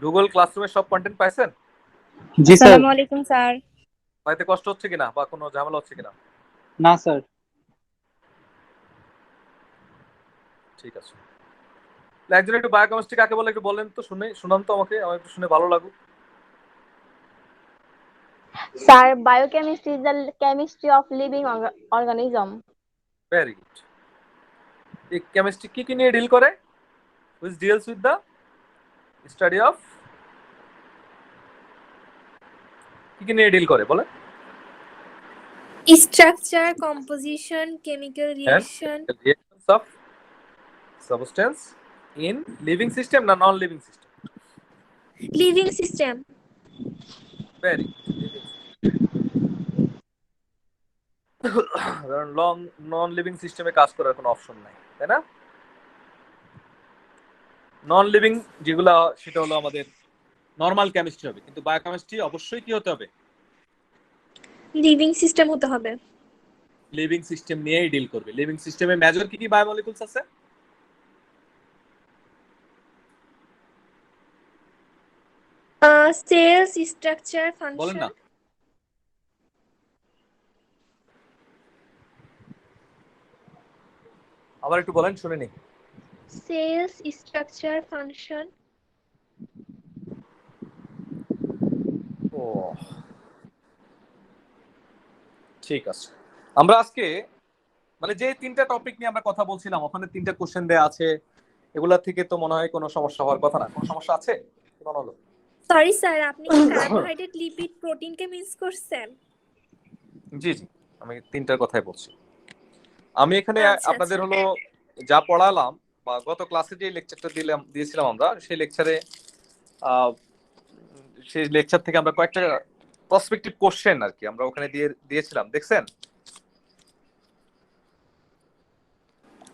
Google ক্লাসরুমের সব content পাইছেন? জি স্যার। আসসালামু আলাইকুম স্যার। পাইতে কষ্ট হচ্ছে কিনা বা কোনো ঝামেলা হচ্ছে কিনা? না স্যার। ঠিক আছে। একজন একটু বায়োকেমিস্ট্রি কাকে বলে একটু বলেন তো, শুনান তো আমাকে, আমার একটু শুনে ভালো লাগুক। Sir, biochemistry is the chemistry of living organism. Very good. এই কেমিস্ট্রি কি কি নিয়ে ডিল করে? which deals with the study of কি নিয়ে ডিল করে বলে? Structure, composition, chemical reaction. reactions of substance in living system না non living system? Living system. Very কারণ নন লিভিং সিস্টেমে কাজ করার কোনো অপশন নাই, তাই না? নন লিভিং যেগুলো সেটা হলো আমাদের নর্মাল কেমিস্ট্রি হবে, কিন্তু বায়োকেমিস্ট্রি অবশ্যই কি হতে হবে? লিভিং সিস্টেম হতে হবে। লিভিং সিস্টেম নিয়েই ডিল করবে। লিভিং সিস্টেমে মেজর কি কি বায়োমলিকুলস আছে? সেলস, স্ট্রাকচার, বলেন না। ফাংশন। আবার একটু বলেন, শুনে নি। Sales, structure, function. ও ঠিক আছে। আমরা আজকে মানে যে তিনটা টপিক নিয়ে আমরা কথা বলছিলাম, ওখানে তিনটা কোশ্চেন দেয়া আছে, এগুলা থেকে তো মনে হয় কোনো সমস্যা হওয়ার কথা না। কোনো সমস্যা আছে? মনে হলো। সরি স্যার, আপনি কি কার্বোহাইড্রেট, লিপিড, প্রোটিনকে মিস করছেন? জি জি, আমি তিনটার কথাই বলছি। আমি এখানে আচ্ছা, আপনাদের আচ্ছা। হলো যা পড়ালাম বা গত ক্লাসে যে লেকচারটা দিয়েছিলাম আমরা, সেই লেকচার থেকে আমরা কয়েকটা প্রসপেক্টিভ কোশ্চেন আর কি আমরা ওখানে দিয়েছিলাম, দেখছেন?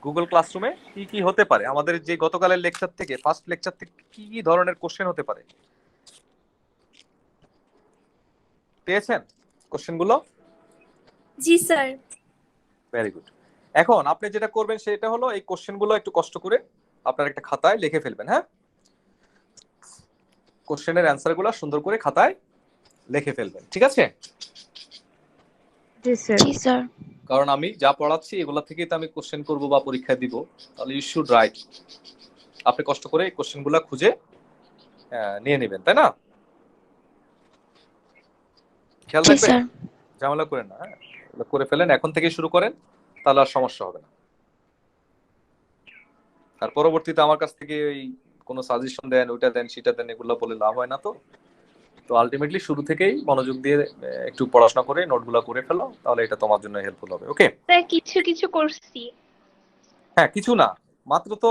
গুগল ক্লাসরুমে কি কি হতে পারে, আমাদের যে গতকালের লেকচার থেকে, ফার্স্ট লেকচার থেকে কি কি ধরনের কোশ্চেন হতে পারে পেয়েছেন কোশ্চেনগুলো? জি স্যার। Very good. এখন আপনি যেটা করবেন সেটা হলো এই কোশ্চেনগুলো একটু কষ্ট করে আপনার একটা খাতায় লিখে ফেলবেন। হ্যাঁ, কোশ্চেনের অ্যান্সারগুলো সুন্দর করে খাতায় লিখে ফেলবেন, ঠিক আছে? জি স্যার। জি স্যার। কারণ আমি যা পড়াচ্ছি এগুলা থেকেই তো আমি কোশ্চেন করব বা পরীক্ষা দিব, তাহলে ইউ শুড রাইট। আপনি কষ্ট করে এই কোশ্চেনগুলো খুঁজে নিয়ে নেবেন, তাই না? খেয়াল রাখবেন, ঝামেলা করেন না। হ্যাঁ, করে ফেলেন, এখন থেকে শুরু করেন, তাহলে আর সমস্যা হবে না। আর পরবর্তীতে আমার কাছ থেকে ওই কোনো সাজেশন দেন, ওইটা দেন, সেটা দেন, এগুলো বলে লাভ হয় না। তো আলটিমেটলি শুরু থেকেই মনোযোগ দিয়ে একটু পড়াশোনা করে নোটগুলো করে ফেলো, তাহলে এটা তোমার জন্য হেল্পফুল হবে। ওকে স্যার, কিছু কিছু করছি। হ্যাঁ, কিছু না, মাত্র তো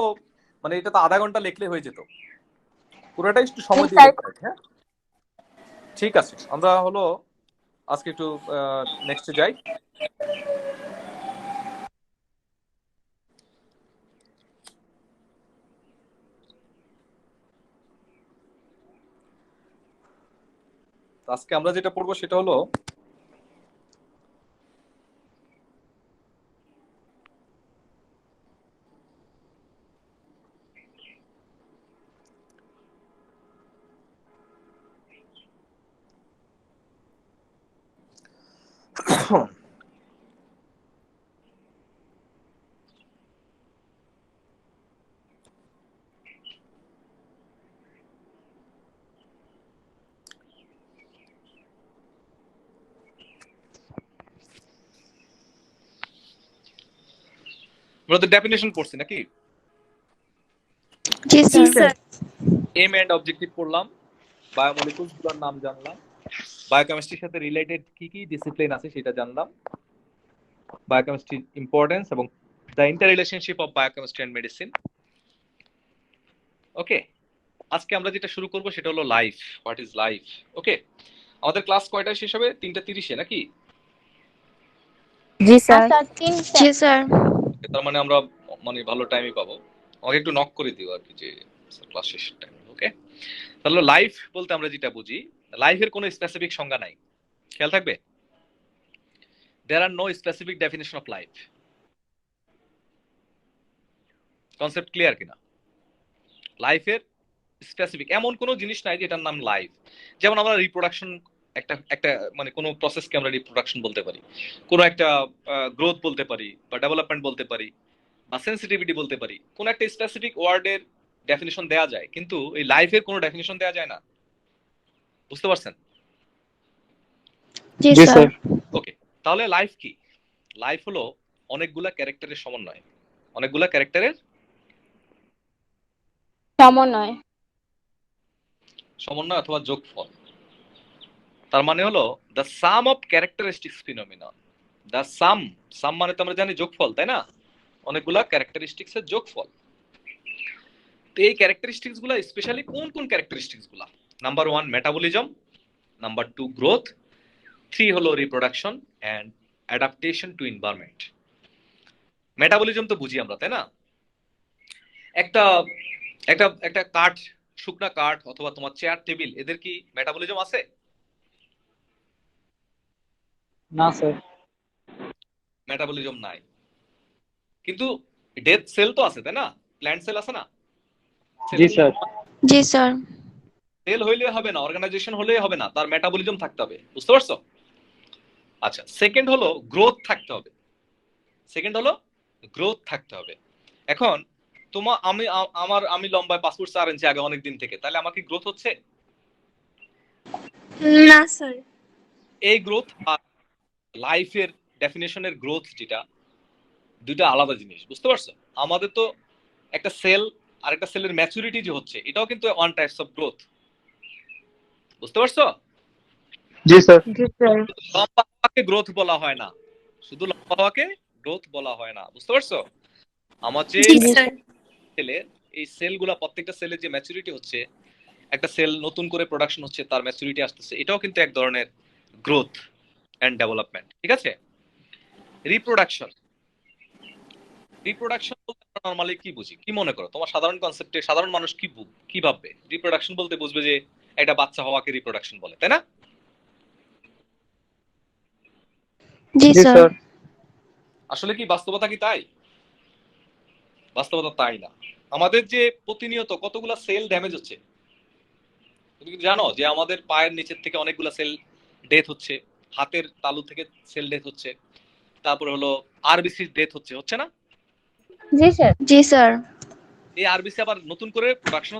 মানে এটা তো আধা ঘন্টা লিখলে হয়ে যেত, পুরোটাই একটু সময় দিয়ে লিখতে হবে। হ্যাঁ ঠিক আছে, আমরা হলো আজকে একটু নেক্সটে যাই। আজকে আমরা যেটা পড়বো সেটা হলো আমরা তো ডেফিনেশন পড়ছি নাকি? জি স্যার। এম এন্ড অবজেক্টিভ পড়লাম, বায়োমলিকুলস গুলোর নাম জানলাম, বায়োকেমিস্ট্রির সাথে রিলেটেড কি কি ডিসিপ্লিন আছে সেটা জানলাম, বায়োকেমিস্ট্রির ইম্পর্টেন্স এবং the interrelationship of biochemistry and medicine. Okay, আজকে আমরা যেটা শুরু করব সেটা হলো life. What is life? Okay, আমাদের ক্লাস কয়টায় শেষ হবে? 3:30 নাকি? জি স্যার। জি স্যার। তার মানে আমরা মানে ভালো টাইমই পাবো। আমাকে একটু নক করে দিও আর কি যে ক্লাস শেষের টাইম। ওকে, তাহলে লাইফ বলতে আমরা যেটা বুঝি, লাইফের কোনো স্পেসিফিক সংজ্ঞা নাই। খেয়াল থাকবে, there are no specific definition of life. Concept clear কিনা? লাইফের স্পেসিফিক এমন কোনো জিনিস নাই যেটার নাম লাইফ। যেমন আমরা রিপ্রোডাকশন একটা একটা মানে কোনো প্রসেসকে আমরা রিপ্রোডাকশন বলতে পারি, কোনো একটা গ্রোথ বলতে পারি বা ডেভেলপমেন্ট বলতে পারি বা সেন্সিটিভিটি বলতে পারি। কোন একটা স্পেসিফিক ওয়ার্ডের ডেফিনিশন দেওয়া যায়, কিন্তু এই লাইফের কোনো ডেফিনিশন দেওয়া যায় না। বুঝতে পারছেন? জি জি স্যার। স্যার। ওকে, তাহলে লাইফ কি? লাইফ হলো অনেকগুলা ক্যারেক্টারের সমন্বয়। অনেকগুলা ক্যারেক্টারের সমন্বয়। সমন্বয় অথবা যোগফল। তার মানে হলো the sum of characteristics phenomenon. The sum মানে তো আমরা জানি যোগফল, তাই না? অনেকগুলা ক্যারেক্টারিস্টিক্স এর যোগফল। তো এই ক্যারেক্টারিস্টিক্স গুলা স্পেশালি কোন কোন ক্যারেক্টারিস্টিক্স গুলা? নাম্বার 1 মেটাবলিজম, নাম্বার 2 গ্রোথ, 3 হলো reproduction and adaptation to environment. Metabolism তো বুঝি আমরা, তাই না? একটা একটা একটা কাঠ, শুকনা কাঠ অথবা তোমার চেয়ার টেবিল, এদের কি মেটাবলিজম আছে? না স্যার। মেটাবলিজম নাই। কিন্তু ডেথ সেল তো আছে, তাই না? প্ল্যান্ট সেল আছে না? জি স্যার। জি স্যার। সেল হইলে হবে না, অর্গানাইজেশন হলেই হবে না, তার মেটাবলিজম থাকতে হবে। বুঝতে পারছো? আচ্ছা, সেকেন্ড হলো গ্রোথ থাকতে হবে। সেকেন্ড হলো গ্রোথ থাকতে হবে। এখন আমি লম্বায় 5 ফুট 4 ইঞ্চি আগে অনেক দিন থেকে, তাহলে আমার কি গ্রোথ হচ্ছে? না স্যার। এই গ্রোথ আর লাইফের ডেফিনেশনের গ্রোথ যেটা, দুইটা আলাদা জিনিস। বুঝতে পারছো? আমাদের তো একটা সেল আর একটা সেলের ম্যাচুরিটি যে হচ্ছে, এটাও কিন্তু ওয়ান টাইপস অফ গ্রোথ। বুঝতে পারছো? জি স্যার। জি স্যার। লম্বা হওয়াকে গ্রোথ বলা হয় না, শুধু লম্বা হওয়াকে গ্রোথ বলা হয় না। বুঝতে পারছো? আমার যে জি স্যার। সেলের এই সেলগুলা, প্রত্যেকটা সেলের যে ম্যাচুরিটি হচ্ছে, একটা সেল নতুন করে প্রোডাকশন হচ্ছে, তার ম্যাচুরিটি আসতেছে, এটাও কিন্তু এক ধরনের গ্রোথ এন্ড ডেভেলপমেন্ট। ঠিক আছে? রিপ্রোডাকশন, রিপ্রোডাকশন বলতে আমরা নরমালি কি বুঝি, কি মনে করো? তোমার সাধারণ কনসেপ্টে সাধারণ মানুষ কি ভাববে? রিপ্রোডাকশন বলতে বুঝবে যে একটা বাচ্চা হওয়াকে রিপ্রোডাকশন বলে, তাই না? জি জি স্যার। স্যার। আসলে কি বাস্তবতা কি তাই? বাস্তবতা তাই না। আমাদের যে প্রতিনিয়ত কতগুলা সেল ড্যামেজ হচ্ছে, তুমি কি জানো যে আমাদের পায়ের নিচের থেকে অনেকগুলা সেল ডেথ হচ্ছে, হাতের তালু থেকে সেল ডেথ হচ্ছে, তারপরে হলো আরবিসি ডেথ হচ্ছে, হচ্ছে না? জি স্যার। জি স্যার। এই আরবিসি আবার নতুন করে প্রোডাকশন,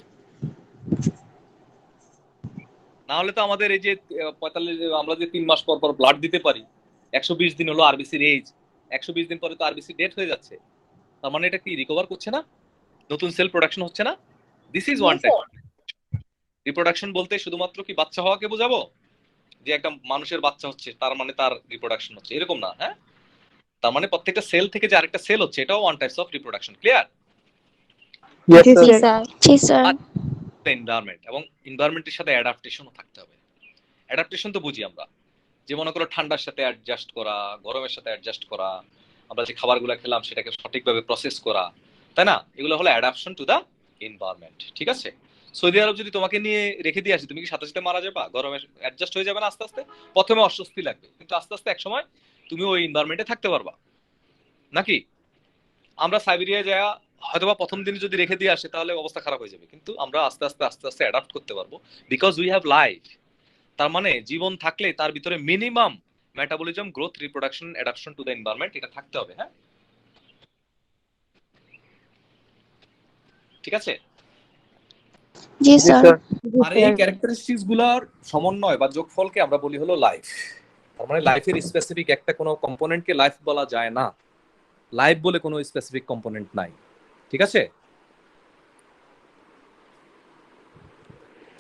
না হলে তো আমাদের এই যে 45, আমরা যে 3 মাস পর পর ব্লাড দিতে পারি, 120 দিন হলো আরবিসির এজ, 120 দিন পরে তো আরবিসি ডেথ হয়ে যাচ্ছে। তার মানে এটা কি রিকভার করছে না? নতুন সেল প্রোডাকশন হচ্ছে না? This is G one type sir. Reproduction. বলতে শুধুমাত্র কি বাচ্চা হওয়াকে বোঝাবো, যে একটা মানুষের বাচ্চা হচ্ছে তার মানে তার রিপ্রোডাকশন হচ্ছে, এরকম না। হ্যাঁ, তার মানে প্রত্যেকটা সেল থেকে যে আরেকটা সেল হচ্ছে, এটাও one types of reproduction. Clear? Yes G sir. Sir. জি স্যার। এনভায়রনমেন্ট, এবং এনভায়রনমেন্টের সাথে অ্যাডাপ্টেশনও থাকতে হবে। অ্যাডাপ্টেশন তো বুঝি আমরা, যে মনে করো ঠান্ডার সাথে অ্যাডজাস্ট করা, গরমের সাথে অ্যাডজাস্ট করা, আমরা যে খাবারগুলো খেলাম সেটাকে সঠিকভাবে প্রসেস করা, তাই না? এগুলো হলো অ্যাডাপশন টু দা এনভায়রনমেন্ট। ঠিক আছে? সৌদি আরব যদি তোমাকে নিয়ে রেখে দিয়ে আসি, তুমি কি সাথে সাথে মারা যাবা? গরমে অ্যাডজাস্ট হয়ে যাবে না আস্তে আস্তে? প্রথমে অস্বস্তি লাগবে, কিন্তু আস্তে আস্তে এক সময় তুমি ওই এনভায়রনমেন্টে থাকতে পারবা, নাকি? আমরা সাইবেরিয়া যায় হয়তোবা প্রথম দিন যদি রেখে দিয়ে আসে তাহলে অবস্থা খারাপ হয়ে যাবে, কিন্তু আমরা আস্তে আস্তে আস্তে আস্তে অ্যাডাপ্ট করতে পারবো, বিকজ উই হ্যাভ লাইফ। তার মানে জীবন থাকলে তার ভিতরে minimum metabolism, growth, reproduction, adoption two the environment, এটা থাকতে হবে। হ্যাঁ, ঠিক আছে? জি জি স্যার। স্যার। আর এই ক্যারেক্টারিস্টিক্স গুলার সমন্বয় বা যোগফলকে আমরা বলি হলো লাইফ। তার মানে লাইফের স্পেসিফিক একটা কোনো কম্পোনেন্টকে লাইফ বলা যায় না। লাইফ বলে কোনো স্পেসিফিক কম্পোনেন্ট নাই। ঠিক আছে?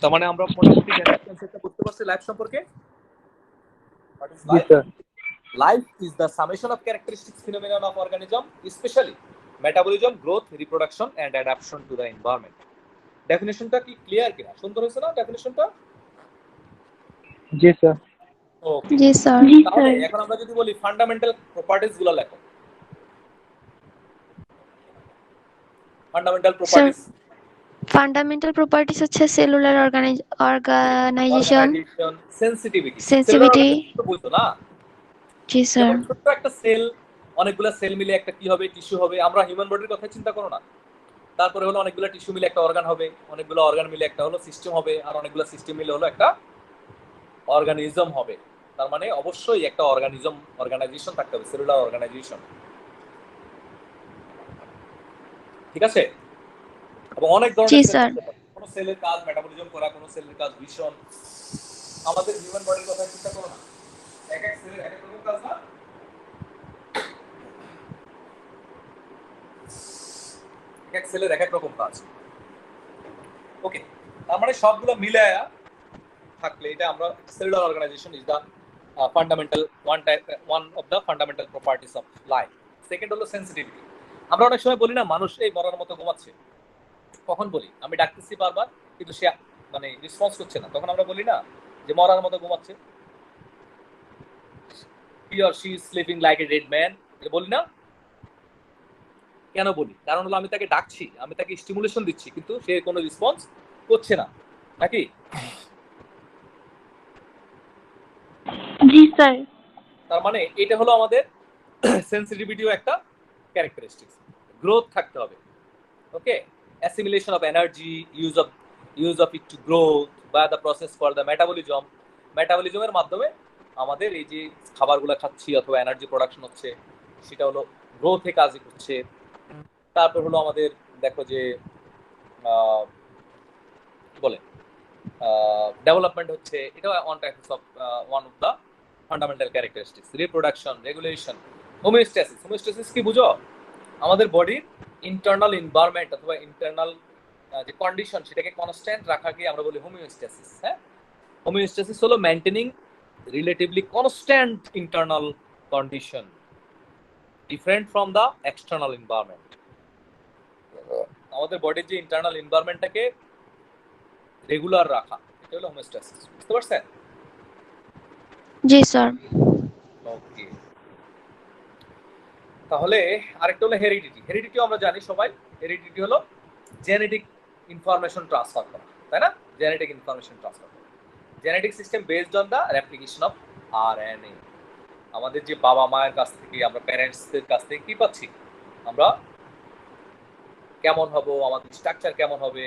তার মানে আমরা মোটামুটি কনসেপ্টটা বুঝতে পারছি লাইফ সম্পর্কে। What is G life? Sir. Life is the summation of characteristics phenomenon of organism, especially metabolism, growth, reproduction, and adaptation to the environment. ডেফিনেশনটা কি ক্লিয়ার কিনা? সুন্দর হয়েছে না ডেফিনেশনটা? জি স্যার। ওকে, জি স্যার। তাহলে এখন আমরা যদি বলি ফান্ডামেন্টাল প্রপার্টিজ গুলো লেখো। Fundamental sir, properties, fundamental properties হচ্ছে cellular organization, organization, sensitivity. Cellular sensitivity. Organization তো বুঝছো না? জি স্যার। যেমন ছোট্ট একটা সেল, অনেকগুলো সেল মিলে একটা কি হবে, টিস্যু হবে। আমরা হিউম্যান বডির কথা চিন্তা করো না, তারপরে হলো অনেকগুলো টিস্যু মিলে একটা অর্গান হবে, অনেকগুলো অর্গান মিলে একটা হলো সিস্টেম হবে, আর অনেকগুলো সিস্টেম মিলে হলো একটা অর্গানিজম হবে। তার মানে অবশ্যই একটা অর্গানাইজেশন থাকতে হবে, সেলুলার অর্গানাইজেশন। ঠিক আছে? এবং অনেক জি ধরনের সেল স্যার। থাকতে পারে। কোনো সেলের কাজ মেটাবলিজম করা, কোনো সেলের কাজ ভিশন। আমাদের হিউম্যান বডির কথা চিন্তা করো না, এক এক সেলের এক এক রকম কাজ না? এক এক সেলের এক এক রকম কাজ। ওকে, তার মানে সবগুলো মিলায়া থাকলে এটা আমরা cellular organization is the fundamental one of the fundamental properties of life. Second হলো সেন্সিটিভিটি। আমরা অনেক সময় বলি না মানুষ এই মরার মতো ঘুমাচ্ছে, কখন বলি? আমি ডাকতেছি বারবার কিন্তু সে মানে রেসপন্স করছে না, তখন আমরা বলি না যে মরার মতো ঘুমাচ্ছে, he or she is sleeping like a dead man, এটা বলি না? কেন বলি? কারণ হলো আমি তাকে ডাকছি, আমি তাকে স্টিমুলেশন দিচ্ছি, কিন্তু সে কোনো রেসপন্স করছে না, নাকি? জি স্যার। তার মানে এটা হলো আমাদের সেন্সিটিভিটিও একটা ক্যারেক্টারিস্টিক্স। গ্রোথ থাকতে হবে, okay? Assimilation of energy, use of it to grow বা the process for the metabolism. মেটাবলিজমের মাধ্যমে আমাদের এই যে খাবারগুলো খাচ্ছি অথবা এনার্জি প্রোডাকশন হচ্ছে, সেটা হলো গ্রোথে কাজ করছে। তারপর হলো আমাদের দেখো যে কি বলে ডেভেলপমেন্ট হচ্ছে, এটা one of the fundamental characteristics. Reproduction, regulation, homeostasis. Homeostasis কি বুঝো? আমাদের বডির ইন্টারনাল এনভায়রনমেন্ট অথবা ইন্টারনাল যে কন্ডিশন সেটাকে কনস্ট্যান্ট রাখাকে আমরা বলি হোমিওস্ট্যাসিস। হ্যাঁ, হোমিওস্ট্যাসিস হলো maintaining relatively constant internal condition different from the external environment. আমাদের বডির যে ইন্টারনাল এনভায়রনমেন্টটাকে রেগুলার রাখা, এটা হলো হোমিওস্ট্যাসিস। বুঝতে পারছেন? জি স্যার। ওকে, তাহলে আরেকটা হলো হেরিডিটি। হেরিডিটিও আমরা জানি সবাই। হেরিডিটি হলো জেনেটিক ইনফরমেশন ট্রান্সফার করা, তাই না? জেনেটিক ইনফরমেশন ট্রান্সফার করা, genetic system based on the replication of RNA. আমাদের যে বাবা মায়ের কাছ থেকে, আমরা প্যারেন্টসদের কাছ থেকে কি পাচ্ছি? আমরা কেমন হব, আমাদের স্ট্রাকচার কেমন হবে,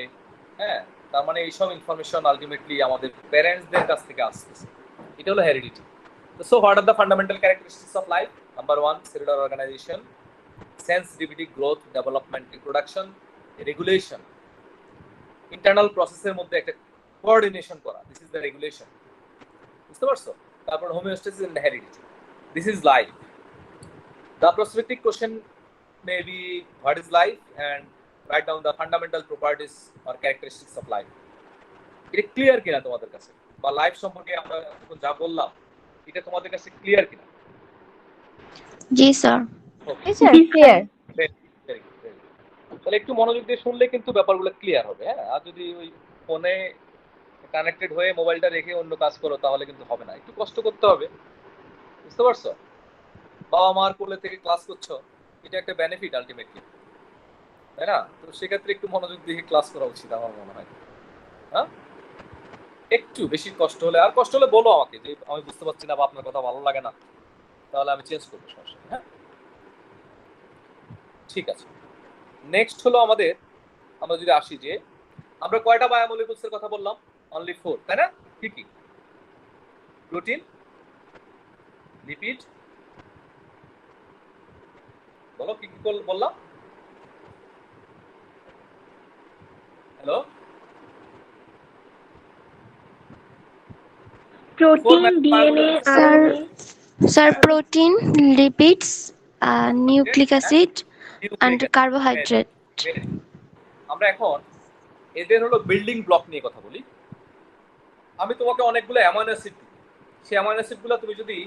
হ্যাঁ, তার মানে এইসব ইনফরমেশন আলটিমেটলি আমাদের প্যারেন্টসদের কাছ থেকে আসতেছে। এটা হলো heredity. So what are the fundamental characteristics of life? Number 1, cellular organization, sensitivity, growth, development, reproduction, regulation. Internal process এর মধ্যে একটা coordination করা, this is the regulation. বুঝতে পারছো? তারপর homeostasis and heredity. This is life. The prospective question may be what is life, and write down the fundamental properties or characteristics of life. এটা clear কিনা তোমাদের কাছে, বা লাইফ সম্পর্কে আমরা এখন যা বললাম এটা তোমাদের কাছে ক্লিয়ার কিনা? জি স্যার। ক্লিয়ার। তাহলে একটু মনোযোগ দিয়ে শুনলে কিন্তু ব্যাপারগুলো ক্লিয়ার হবে। হ্যাঁ, আর যদি ওই ফোনে কানেক্টেড হয়ে মোবাইলটা রেখে অন্য কাজ করো তাহলে কিন্তু হবে না, একটু কষ্ট করতে হবে। বুঝতে পারছো? বাবা মার কোলে থেকে ক্লাস করছো, এটা একটা বেনিফিট আলটিমেটলি, তাই না? তো সেক্ষেত্রে একটু মনোযোগ দিয়ে ক্লাস করা উচিত আমার মনে হয়। হ্যাঁ, একটু বেশি কষ্ট হলে, আর কষ্ট হলে বলো আমাকে যে আমি বুঝতে পারছি না বা আপনার কথা ভালো লাগে না, তাহলে আমি চেঞ্জ করবো, সমস্যা নেই। হ্যাঁ, ঠিক আছে। নেক্সট হলো আমাদের, আমরা যদি আসি যে আমরা কয়টা বায়োমলিকুলস এর কথা বললাম? অনলি 4, তাই না? কি কি? প্রোটিন, লিপিড, বলো কি কি বললাম? Hello, protein, DNA, sir RNA. Sir protein, lipids, nucleic acid and carbohydrate. আমরা এখন এদের হলো বিল্ডিং ব্লক নিয়ে কথা বলি। আমি তোমাকে অনেকগুলো অ্যামাইনো অ্যাসিড দিই, সেই অ্যামাইনো অ্যাসিডগুলো তুমি যদি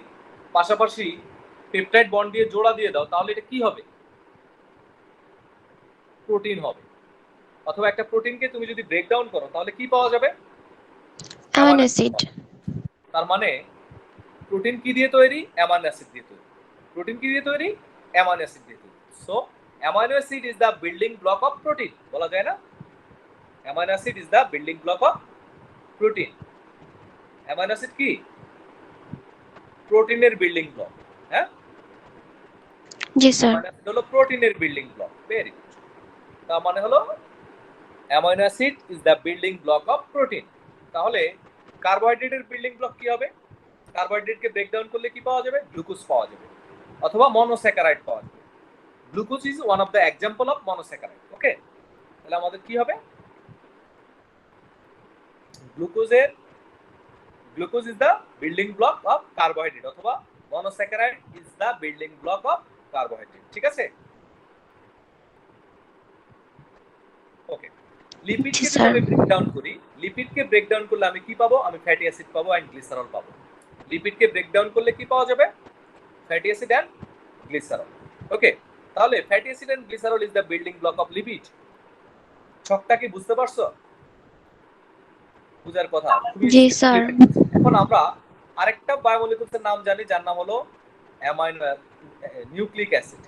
পাশাপাশি পেপটাইড বন্ড দিয়ে জোড়া দিয়ে দাও তাহলে এটা কি হবে? প্রোটিন হবে। অথবা একটা প্রোটিনকে তুমি যদি ব্রেকডাউন করো তাহলে কি পাওয়া যাবে? Amino acid. তার মানে প্রোটিন কি দিয়ে তৈরি? অ্যামাইনো অ্যাসিড দিয়ে তৈরি। প্রোটিন কি দিয়ে তৈরি? অ্যামাইনো অ্যাসিড দিয়ে তৈরি। So amino acid is the building block of protein, বলা যায় না? Amino acid is the building block of protein. Amino acid কি? প্রোটিনের বিল্ডিং ব্লক। হ্যাঁ, জি স্যার। অ্যামাইনো অ্যাসিড হলো প্রোটিনের বিল্ডিং ব্লক। Very good. তার মানে হলো amino acid is the building block of protein. তাহলে কার্বোহাইড্রেটের বিল্ডিং ব্লক কি হবে? কার্বোহাইড্রেটকে ব্রেকডাউন করলে কি পাওয়া যাবে? গ্লুকোজ পাওয়া যাবে অথবা মনোস্যাকারাইড পাওয়া যাবে। Glucose is one of the example of monosaccharide. Okay, তাহলে আমাদের কি হবে? Glucose is the building block of carbohydrate অথবা monosaccharide is the building block of carbohydrate. ঠিক আছে? ওকে, লিপিডকে জি, যদি স্যার। আমি ব্রেকডাউন করি, লিপিডকে ব্রেকডাউন করলে আমি কি পাবো? আমি ফ্যাটি অ্যাসিড পাবো এন্ড গ্লিসারল পাবো। লিপিডকে ব্রেকডাউন করলে কি পাওয়া যাবে? Fatty acid and glycerol. Okay, তাহলে fatty acid and glycerol is the building block of lipid. ছকটা কি বুঝতে পারছো? বুঝার কথা। জি, স্যার। এখন আমরা আরেকটা বায়োমলিকুলসের নাম জানি, যার নাম হলো নিউক্লিক অ্যাসিড।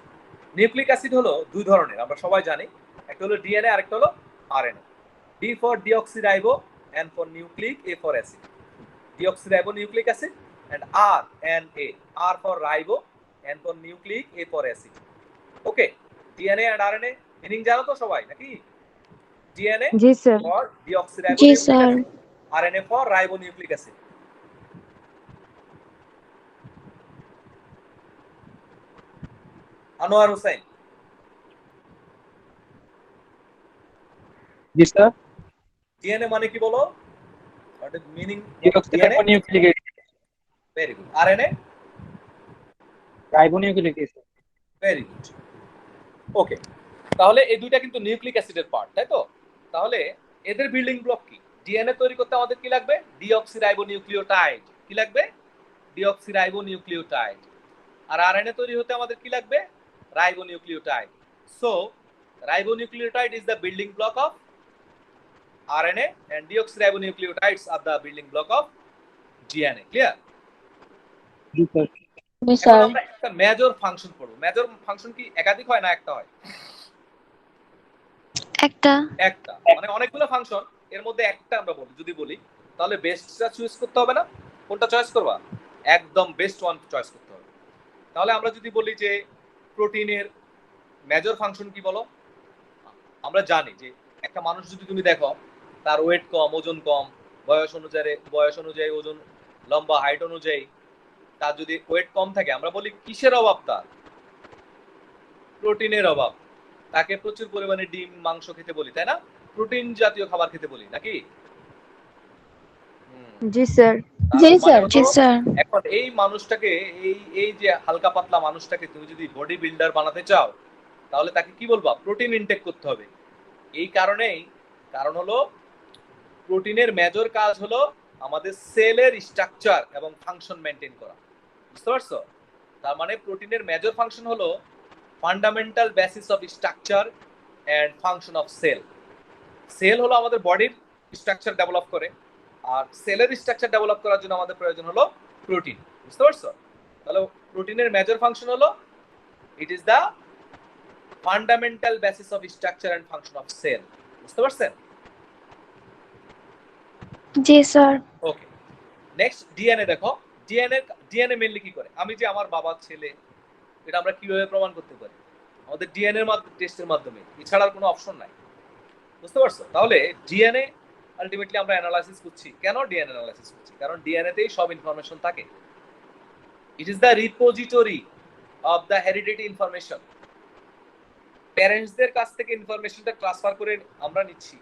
নিউক্লিক অ্যাসিড হলো দুই ধরনের, আমরা সবাই জানি। একটা হলো ডিএনএ, আরেকটা হলো RNA. D for deoxyribo, N for nucleic, A for acid. Deoxyribo nucleic acid and RNA, R for ribo, N for nucleic, A for acid. Okay, DNA and RNA meaning জানো তো সবাই নাকি? ডিএনএ जी sir. For deoxyribo জি, nucleic sir. Acid, RNA for ribo nucleic acid. Anwar Hossain, जी sir. DNA মানে কি বলো? What is meaning of deoxyribo DNA? Nucleic acid. Very good. RNA? Ribo nucleic acid. Very good. Okay, তাহলে এই দুইটা কিন্তু নিউক্লিক অ্যাসিডের পার্ট, তাই তো? তাহলে এদের বিল্ডিং ব্লক কি? ডিএনএ তৈরি করতে আমাদের কি লাগবে? Deoxyribo nucleotide. কি লাগবে? Deoxyribo nucleotide. আর আরএনএ তৈরি হতে আমাদের কি লাগবে? Ribo nucleotide. So ribo nucleotide is the building block of RNA and deoxyribonucleotides are the building block of DNA. Clear? जी सर। জি, এখন স্যার। আমরা একটা মেজর ফাংশন পড়ব। মেজর ফাংশন কি একাধিক হয় না একটা হয়? একটা। একটা, মানে অনেকগুলো ফাংশন, এর মধ্যে একটা আমরা বলি, যদি বলি তাহলে বেস্টটা চুজ করতে হবে না? কোনটা চয়েস করবা? একদম বেস্ট ওয়ান চয়েস করতে হবে। তাহলে আমরা যদি বলি যে প্রোটিনের মেজর ফাংশন কি বলো? আমরা জানি যে একটা মানুষ যদি তুমি দেখো, তার ওয়েট কম, ওজন কম, বয়স অনুযায়ী ওজন, লম্বা, হাইট অনুযায়ী তার যদি ওয়েট কম থাকে, আমরা বলি কিসের অভাব? তার প্রোটিনের অভাব। তাকে প্রচুর পরিমাণে ডিম, মাংস খেতে বলি, তাই না? প্রোটিন জাতীয় খাবার খেতে বলি নাকি? जी सर। জি, স্যার। জি, স্যার। এখন এই মানুষটাকে, এই যে হালকা পাতলা মানুষটাকে তুমি যদি বডি বিল্ডার বানাতে চাও, তাহলে তাকে কি বলবা? প্রোটিন ইনটেক করতে হবে। এই কারণ হলো প্রোটিনের মেজর কাজ হলো আমাদের সেলের স্ট্রাকচার এবং ফাংশন মেনটেন করা। বুঝতে পারছো? তার মানে প্রোটিনের মেজর ফাংশন হলো fundamental basis of structure and function of cell. Cell হলো আমাদের বডির স্ট্রাকচার ডেভেলপ করে, আর সেলের স্ট্রাকচার ডেভেলপ করার জন্য আমাদের প্রয়োজন হলো প্রোটিন। বুঝতে পারছো? তাহলে প্রোটিনের মেজর ফাংশন হলো it is the fundamental basis of structure and function of cell. বুঝতে পারছেন? জি, স্যার। ওকে, নেক্সট ডিএনএ দেখো। ডিএনএ মেইনলি কি করে? আমি যে আমার বাবার ছেলে, এটা আমরা কিভাবে প্রমাণ করতে পারি? আমাদের ডিএনএ টেস্টের মাধ্যমে, এছাড়া কোনো অপশন নাই। বুঝতে পারছো? তাহলে ডিএনএ আলটিমেটলি আমরা অ্যানালাইসিস করছি। কেন ডিএনএ অ্যানালাইসিস করছি? কারণ ডিএনএ তেই সব ইনফরমেশন থাকে। It is the repository of the heredity information. প্যারেন্টসদের কাছ থেকে ইনফরমেশনটা ট্রান্সফার করে আমরা নিচ্ছি,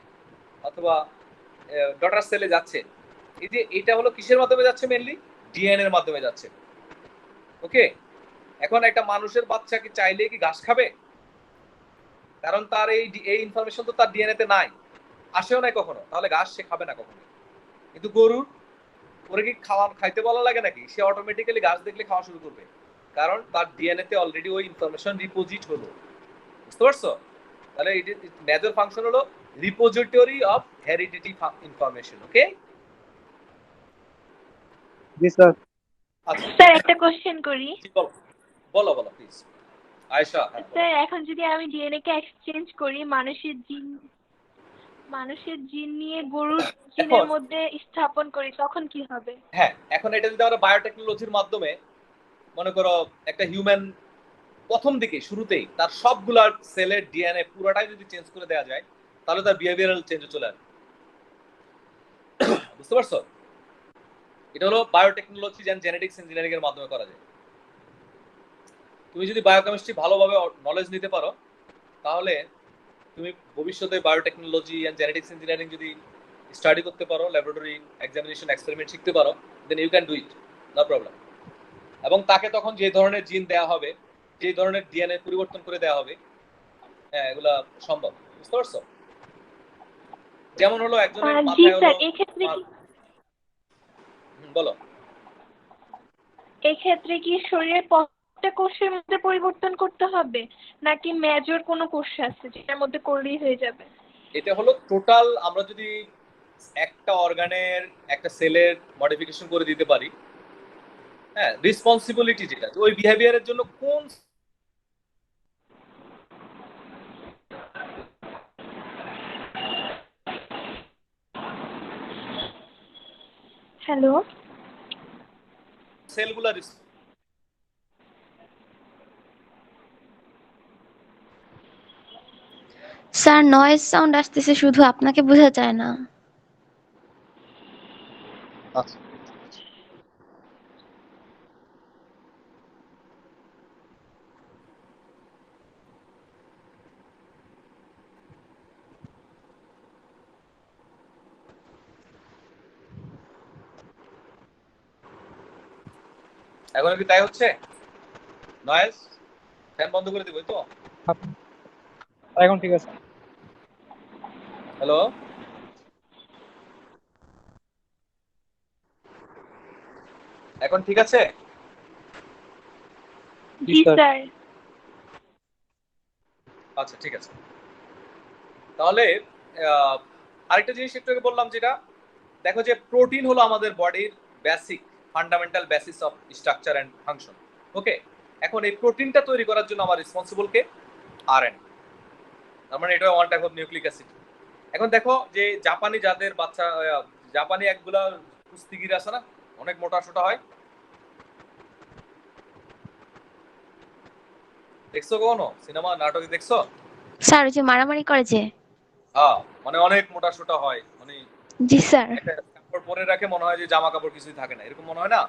অথবা ডটার সেলে যাচ্ছে। এই যে এটা হলো কিসের মাধ্যমে যাচ্ছে? মেইনলি ডিএনএ এর মাধ্যমে যাচ্ছে। ওকে, এখন একটা মানুষের বাচ্চা কি চাইলে কি ঘাস খাবে? কারণ তার এই ইনফরমেশন তো তার ডিএনএ তে নাই, আসেও নাই কখনো, তাহলে ঘাস সে খাবে না কখনো। কিন্তু গরুর, ওরে কি খাইতে বলা লাগে নাকি? সে অটোমেটিক্যালি ঘাস দেখলে খাওয়া শুরু করবে, কারণ তার ডিএনএ তে অলরেডি ওই ইনফরমেশন রিপোজিট হলো। বুঝতে পারছো? তাহলে মেজর ফাংশন হলো repository of heredity information. Okay, जी सर। আচ্ছা, স্যার একটা কোশ্চেন করি। বলো বলো প্লিজ আয়েশা। স্যার এখন যদি আমি ডিএনএ কে এক্সচেঞ্জ করি মানুষের জিন নিয়ে গরুর জিনের মধ্যে স্থাপন করি, তখন কি হবে? হ্যাঁ, এখন এটা যদি আমরা বায়োটেকনোলজির মাধ্যমে, মনে করো একটা হিউম্যান প্রথম দিকে শুরুতেই তার সবগুলার সেলের ডিএনএ পুরোটাই যদি চেঞ্জ করে দেওয়া যায়, তাহলে তার বিহেভিয়ারাল চেঞ্জে চলে আসবে। বুঝতে পারছো? এটা হলো বায়োটেকনোলজি এন্ড জেনেটিক্স ইঞ্জিনিয়ারিং এর মাধ্যমে করা যায়। তুমি যদি বায়োকেমিস্ট্রি ভালোভাবে নলেজ নিতে পারো, তাহলে তুমি ভবিষ্যতে বায়োটেকনোলজি এন্ড জেনেটিক্স ইঞ্জিনিয়ারিং যদি স্টাডি করতে পারো, ল্যাবরেটরি এক্সামিনেশন এক্সপেরিমেন্ট শিখতে পারো, then you can do it, no problem. এবং তাকে তখন যে ধরনের জিন দেওয়া হবে, যে ধরনের ডিএনএ পরিবর্তন করে দেওয়া হবে, হ্যাঁ, এগুলা সম্ভব। বুঝতে পারছো? যেমন হলো একজনের জি মাথায় হলো, স্যার, বলো। এক্ষেত্রে কি শরীরের প্রত্যেকটা কোষের মধ্যে পরিবর্তন করতে হবে, নাকি মেজর কোনো কোষ আছে যেটার মধ্যে করলেই হয়ে যাবে? এটা হলো টোটাল, আমরা যদি একটা অর্গানের একটা সেলের মডিফিকেশন করে দিতে পারি, হ্যাঁ, রেসপন্সিবিলিটি যেটা ওই বিহেভিয়ারের জন্য কোন হ্যালো সেলগুলা স্যার নয়েজ সাউন্ড আসতেছে, শুধু আপনাকে বোঝা যায় না। আচ্ছা, এখন কি তাই হচ্ছে? নয়েজ, ফ্যান বন্ধ করে দিবই তো? এখন ঠিক আছে। হ্যালো, এখন ঠিক আছে? জি স্যার। আচ্ছা, ঠিক আছে। তাহলে আরেকটা জিনিস একটু আগে বললাম, যেটা দেখো যে প্রোটিন হলো আমাদের বডির basic fundamental basis of structure and function. Okay, এখন এই প্রোটিনটা তৈরি করার জন্য আমার রেসপন্সিবল কে? আরএনএ। তার মানে এটা one type of nucleic acid. এখন দেখো যে জাপানি জাতের বাচ্চা, জাপানি একগুলা কুস্তিগির আছে না, অনেক মোটা সোটা হয়, দেখছো কখনো সিনেমা নাটকে দেখছো? স্যার ওই যে মারামারি করে যে। হ্যাঁ, মানে অনেক মোটা সোটা হয়, মানে জি স্যার। একটা কাপড় পরে রাখে, মনে হয় যে জামা কাপড় কিছুই থাকে না, এরকম মনে হয় না?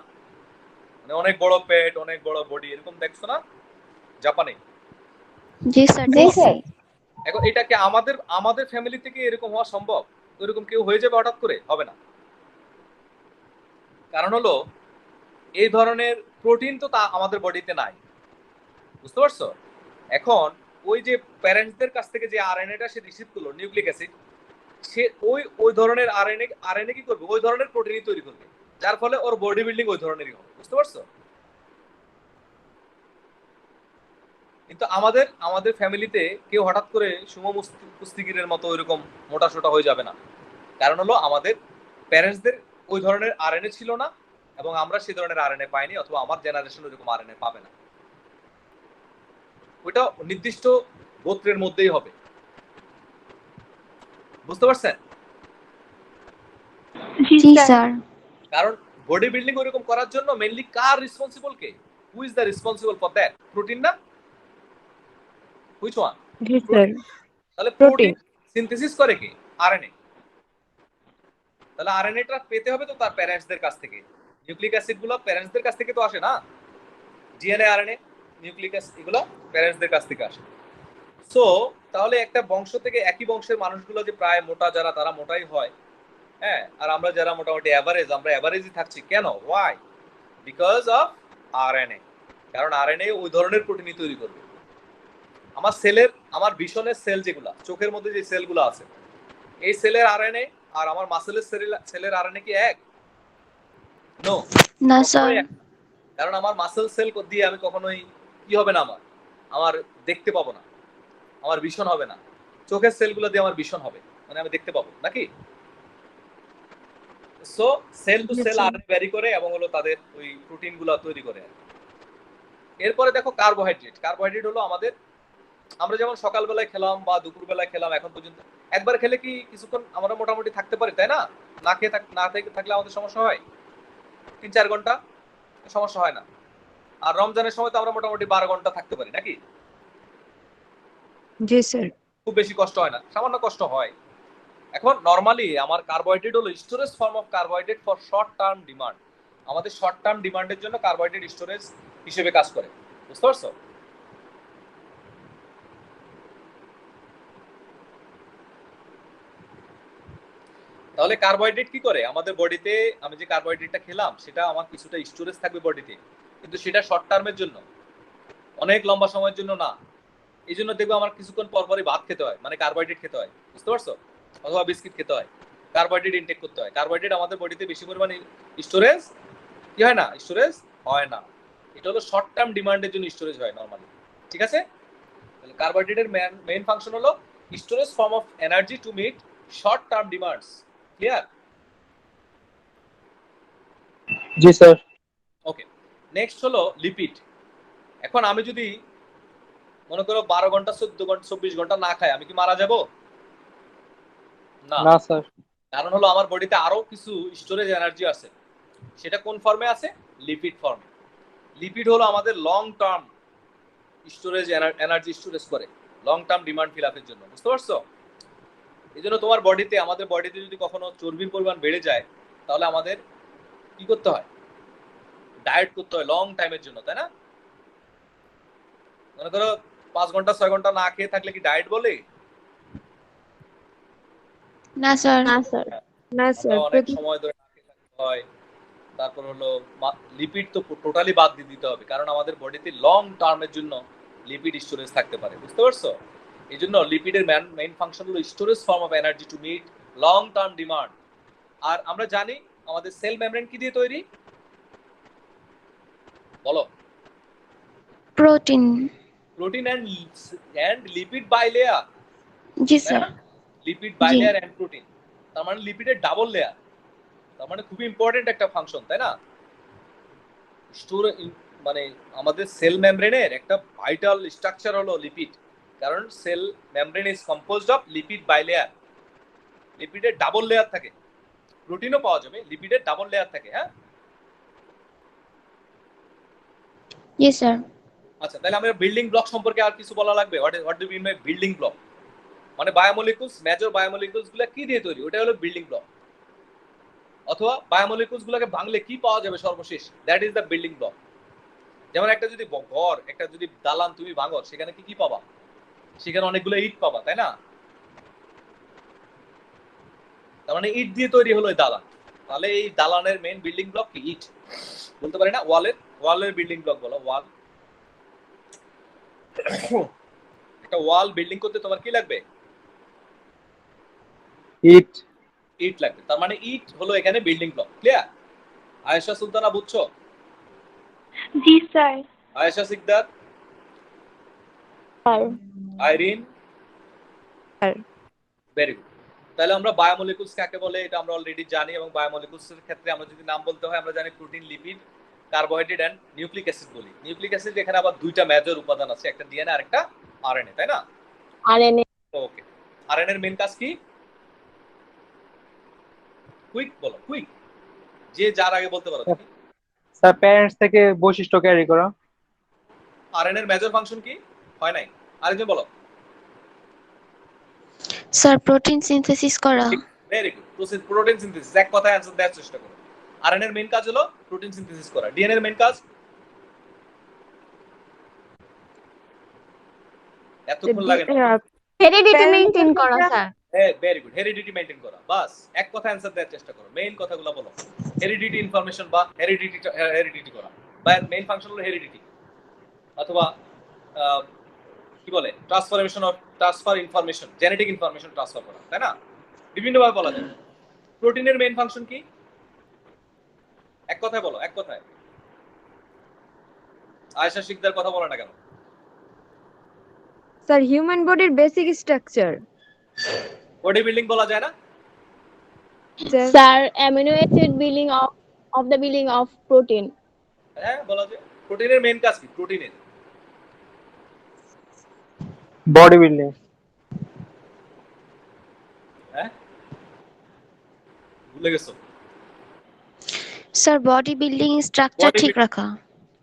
মানে অনেক বড় পেট, অনেক বড় বডি, এরকম দেখছো না জাপানে? জি স্যার দেখছি। এখন এটা কি আমাদের আমাদের ফ্যামিলি থেকে এরকম হওয়া সম্ভব? এরকম কেউ হয়ে যাবে হঠাৎ করে? হবে না। কারণ হলো এই ধরনের প্রোটিন তো তা আমাদের বডিতে নাই। বুঝতে পারছো? এখন ওই যে প্যারেন্টসদের কাছ থেকে যে আরএনএটা সে রিসিভ করলো, নিউক্লিক অ্যাসিড, সে ওই ওই ধরনের আরএনএ কি করবে? ওই ধরনের প্রোটিনই তৈরি করবে, যার ফলে ওর বডি বিল্ডিং ওই ধরনেরই হবে। বুঝতে পারছো? কিন্তু আমাদের আমাদের ফ্যামিলিতে কেউ হঠাৎ করে সুমো কুস্তিগিরের মতো ওইরকম মোটা সোটা হয়ে যাবে না। কারণ হলো আমাদের প্যারেন্টসদের ওই ধরনের আরএনএ ছিল না, এবং আমরা সেই ধরনের আরএনএ পাইনি, অথবা আমার জেনারেশন ওইরকম আরএনএ পাবে না। ওইটা নির্দিষ্ট গোত্রের মধ্যেই হবে। বুঝতে পারছেন? জি স্যার। কারণ বডি বিল্ডিং ওইরকম করার জন্য মেইনলি কার রেসপন্সিবল কে? Who is the responsible for that? Protein না? Which one? জি স্যার। তাহলে প্রোটিন সিনথেসিস করে কে? আরএনএ। তাহলে আরএনএটা পেতে হবে তো তার প্যারেন্টসদের কাছ থেকে। নিউক্লিক অ্যাসিড গুলো প্যারেন্টসদের কাছ থেকে তো আসে না। ডিএনএ, আরএনএ, নিউক্লিক অ্যাসিড এগুলো প্যারেন্টসদের কাছ থেকে আসে। সো তাহলে একটা বংশ থেকে, একই বংশের মানুষগুলো যে প্রায় মোটা, যারা তারা মোটাই হয়, হ্যাঁ, আর আমরা যারা মোটামুটি অ্যাভারেজ, আমরা অ্যাভারেজই থাকছি কেন? ওয়াই? Because of RNA. কারণ আরএনএ ওই ধরনের প্রোটিনই তৈরি করবে। আমার সেলের, আমার ভিশনের সেল যেগুলা, চোখের মধ্যে যে সেলগুলো আছে, এই সেলের আরএনএ আর আমার মাসেলের সেলের আরএনএ কি এক? নো, না স্যার। কারণ আমার মাসেল সেল দিয়ে আমি কখনোই কি হবে না, আমার আমার দেখতে পাবো না, আমার ভিশন হবে না। চোখের সেলগুলো দিয়ে আমার ভিশন হবে, মানে আমি দেখতে পাবো নাকি? So cell to cell RNA vary করে, এবং হলো তাদের ওই প্রোটিনগুলো তৈরি করে। এরপরে দেখো কার্বোহাইড্রেট। কার্বোহাইড্রেট হলো আমাদের, আমরা যেমন সকালবেলায় খেলাম বা দুপুরবেলায় খেলাম, এখন পর্যন্ত একবার খেলে কি কিছুক্ষণ আমরা মোটামুটি থাকতে পারি, তাই না? না খেয়ে থাকলে আমাদের সমস্যা হয় 3-4 ঘন্টা, সমস্যা হয় না। আর রমজানের সময় তো আমরা মোটামুটি 12 ঘন্টা থাকতে পারি নাকি? জি স্যার। খুব বেশি কষ্ট হয় না, সামান্য কষ্ট হয়। এখন নরমালি আমার কার্বোহাইড্রেট হলো storage form of carbohydrate for short term demand. আমাদের শর্ট টার্ম ডিমান্ডের জন্য কার্বোহাইড্রেট স্টোরেজ হিসেবে কাজ করে, বুঝতে পারছো? তাহলে কার্বোহাইড্রেট কি করে আমাদের বডিতে? আমি যে কার্বোহাইড্রেটটা খেলাম সেটা আমার কিছুটা স্টোরেজ থাকবে বডিতে, কিন্তু সেটা শর্ট টার্মের জন্য, অনেক লম্বা সময়ের জন্য না। এই জন্য দেখবো আমার কিছুক্ষণ পর পরই ভাত খেতে হয়, মানে কার্বোহাইড্রেট খেতে হয়, বুঝতে পারছো? অথবা বিস্কিট খেতে হয়, কার্বোহাইড্রেট ইনটেক করতে হয়। কার্বোহাইড্রেট আমাদের বডিতে বেশি পরিমাণে স্টোরেজ কি হয় না, স্টোরেজ হয় না। এটা হলো শর্ট টার্ম ডিমান্ডের জন্য স্টোরেজ হয় নরমালি, ঠিক আছে? তাহলে কার্বোহাইড্রেটের মেইন ফাংশন হলো storage form of energy to meet short term demands. Clear? জি স্যার। ওকে, নেক্সট হলো লিপিড। এখন আমি যদি মনে করো 12 ঘন্টা 14 ঘন্টা 24 ঘন্টা না খাই, আমি কি মারা যাব? না। না স্যার। কারণ হলো আমার বডিতে আরো কিছু স্টোরেজ এনার্জি আছে। সেটা কোন ফর্মে আছে? লিপিড ফর্মে। লিপিড হলো আমাদের long term storage energy storage করে লং টার্ম ডিমান্ড ফিল আপের জন্য, বুঝতে পারছো? এই জন্য তোমার বডিতে, আমাদের বডিতে যদি কখনো চর্বির পরিমাণ বেড়ে যায়, তাহলে আমাদের কি করতে হয়? ডায়েট করতে হয় লং টাইমের জন্য, তাই না? মনে করো 5 ঘন্টা 6 ঘন্টা না খেয়ে থাকলে কি ডায়েট বলে? না স্যার। না স্যার। না আমরা অনেক সময় ধরে না খেয়ে থাকতে হয়। তারপর হলো লিপিড তো টোটালি বাদ দিয়ে দিতে হবে, কারণ আমাদের বডিতে লং টার্মের জন্য লিপিড স্টোরেজ থাকতে পারে, বুঝতে পারছো? এই জন্য লিপিডের মেইন ফাংশন হলো storage form of energy to meet long term demand. আর আমরা জানি আমাদের সেল মেমব্রেন কি দিয়ে তৈরি, বলো? Protein. Protein and lipid bilayer, জি তাই স্যার। না? লিপিড বাইলেয়ার এন্ড প্রোটিন, তার মানে লিপিডের ডাবল লেয়ার। তার মানে খুবই ইম্পর্টেন্ট একটা ফাংশন, তাই না? স্টোর মানে আমাদের সেল মেমব্রেনের একটা ভাইটাল স্ট্রাকচার হলো লিপিড, কারণ cell membrane is composed of lipid bilayer. লিপিডের ডাবল লেয়ার থাকে, প্রোটিনও পাওয়া যাবে, লিপিডের ডাবল লেয়ার থাকে। হ্যাঁ, জি স্যার। আচ্ছা, তাহলে আমরা বিল্ডিং ব্লক সম্পর্কে আর কিছু বলা লাগবে? What do mean by building block? মানে বায়োমলিকুলস, মেজর বায়োমলিকুলস গুলো কি দিয়ে তৈরি, ওটা হলো বিল্ডিং ব্লক। অথবা বায়োমলিকুলস গুলোকে ভাঙলে কি পাওয়া যাবে সর্বশেষ, that is the building block. যেমন একটা যদি ঘর, একটা যদি দালান তুমি ভাঙো, সেখানে কি কি পাবা? সেখানে অনেকগুলো ইট পাবা, তাই না? তার মানে ইট দিয়ে তৈরি হলো এই দালান। তাহলে এই দালানের মেইন বিল্ডিং ব্লক কি? ইট। বলতে পারি না ওয়ালের বিল্ডিং ব্লক বলো, ওয়াল। একটা ওয়াল বিল্ডিং করতে তোমার কি লাগবে? ইট। ইট লাগবে। তার মানে ইট হলো এখানে building block. Clear? Ayesha Sultana বুঝছো? জি sir. Ayesha Sikdar, sir. Irene, sir. Very good. তাহলে আমরা বায়োমলিকুলস কাকে বলে এটা আমরা অলরেডি জানি, এবং বায়োমলিকুলস এর ক্ষেত্রে আমরা যদি নাম বলতে হয়, আমরা জানি protein, lipid, carbohydrate and nucleic acid বলি। নিউক্লিক অ্যাসিড এখানে আবার দুইটা মেজর উপাদান আছে, একটা ডিএনএ আর একটা আরএনএ, তাই না? আরএনএ। ওকে, আরএনএ এর মেইন কাজ কি? কুইক বলো, কুইক, যে যার আগে বলতে পারো তুমি। স্যার প্যারেন্টস থেকে বৈশিষ্ট্য ক্যারি করা। আরএনএ এর মেজর ফাংশন কি? হয় নাই, আরেকজন বলো। স্যার প্রোটিন সিনথেসিস করা। Very good, protein synthesis. এক কথায় অ্যানসার দেওয়ার চেষ্টা করো। আরএনএ এর মেইন কাজ হলো প্রোটিন সিনথেসিস করা। ডিএনএ এর মেইন কাজ এতক্ষণ লাগে না। হেরিডিটি মেইনটেইন করা sir. Very good, heredity maintain করা। বাস এক কথা অ্যানসার দেওয়ার চেষ্টা করো, মেইন কথাগুলো বলো। হেরিডিটি ইনফরমেশন বা হেরিডিটি করা, বা মেইন ফাংশন হলো হেরিডিটি, অথবা কি বলে, transfer information, genetic information transfer করা, তাই না? বিভিন্নভাবে বলা যায়। প্রোটিনের মেইন ফাংশন কি? এক কথায় বলো, এক কথায়। আয়েশা শিকদার কথা বলে না কেন? স্যার হিউম্যান বডির বেসিক স্ট্রাকচার। বডি বিল্ডিং বলা যায় না? Sir amino acid building of the building of protein. হ্যাঁ, বলা যায়। প্রোটিনের মেইন কাজ কি? প্রোটিনের বডি বিল্ডিং। হ্যাঁ, ভুলে গেছো? Sir body building structure Body ঠিক building. রাখা।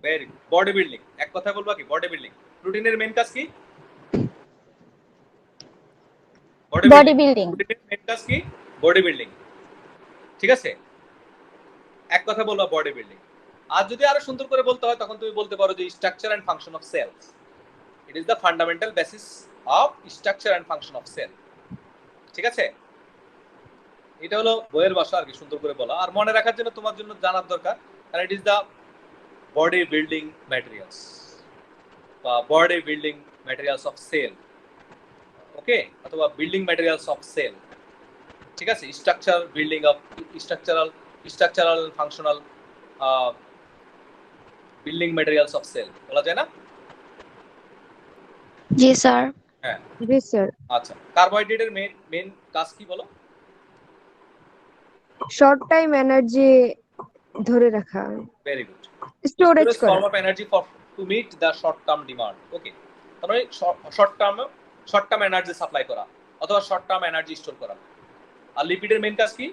Very good. বডি বিল্ডিং, এক কথায় বলবা কি বডি বিল্ডিং? প্রোটিনের মেন কাজ কি? Body body building. বিল্ডিং। প্রোটিনের মেন কাজ কি? বডি বিল্ডিং, ঠিক আছে? এক কথা বলবা বডি বিল্ডিং। আর যদি আরো সুন্দর করে বলতে হয় তখন তুমি বলতে পারো যে structure and function of cells. It is the fundamental basis of structure and function of cell, ঠিক আছে? এটা হলো বইয়ের ভাষা আর কি, সুন্দর করে বলা। আর মনে রাখার জন্য তোমার জন্য জানার দরকার, কারণ it is the body building materials বা body building materials of cell, okay, অথবা বিল্ডিং ম্যাটেরিয়ালস অফ সেল, ঠিক আছে? Structure building of structural functional building materials of cell বলা যায় না? জি স্যার। হ্যাঁ, জি স্যার। আচ্ছা। কার্বোহাইড্রেটের মেন কাজ কি বলো? শর্ট টাইম এনার্জি ধরে রাখা, ভেরি গুড। স্টোরেজ Storage করা। form of energy for to meet the short term demand. Okay, তার মানে শর্ট টার্ম এনার্জি সাপ্লাই করা অথবা শর্ট টার্ম এনার্জি স্টোর করা। আর লিপিডের মেন কাজ কি?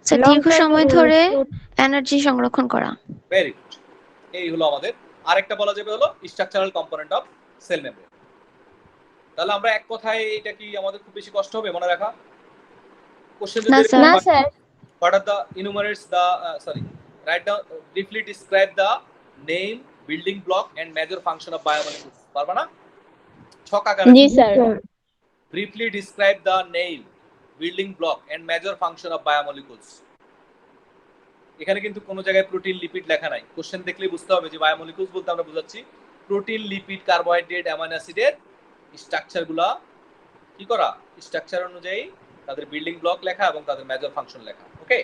স্যার Long দীর্ঘ time সময় ধরে এনার্জি সংরক্ষণ করা। Very good. এই হলো আমাদের আরেকটা বলা যাবে হলো structural component of cell membrane. তাহলে আমরা এক কথায় এটা কি আমাদের খুব বেশি কষ্ট হবে মনে রাখা? কোশ্চেন না যদি স্যার। না sir. what are the enumerates the write down briefly describe the name, building block and major function of biomolecules, পারবা না? ছক আকারে জি sir. briefly describe the name, building block and major function of biomolecules। এখানে কিন্তু কোনো জায়গায় protein lipid লেখা নাই। কোশ্চেন দেখলেই বুঝতে হবে যে বায়োমলিকুলস বলতে আমরা বোঝাচ্ছি প্রোটিন লিপিড কার্বোহাইড্রেট অ্যামাইনো অ্যাসিডের স্ট্রাকচারগুলা কি করা, স্ট্রাকচার অনুযায়ী তাদের বিল্ডিং ব্লক লেখা এবং তাদের মেজর ফাংশন লেখা। ওকে,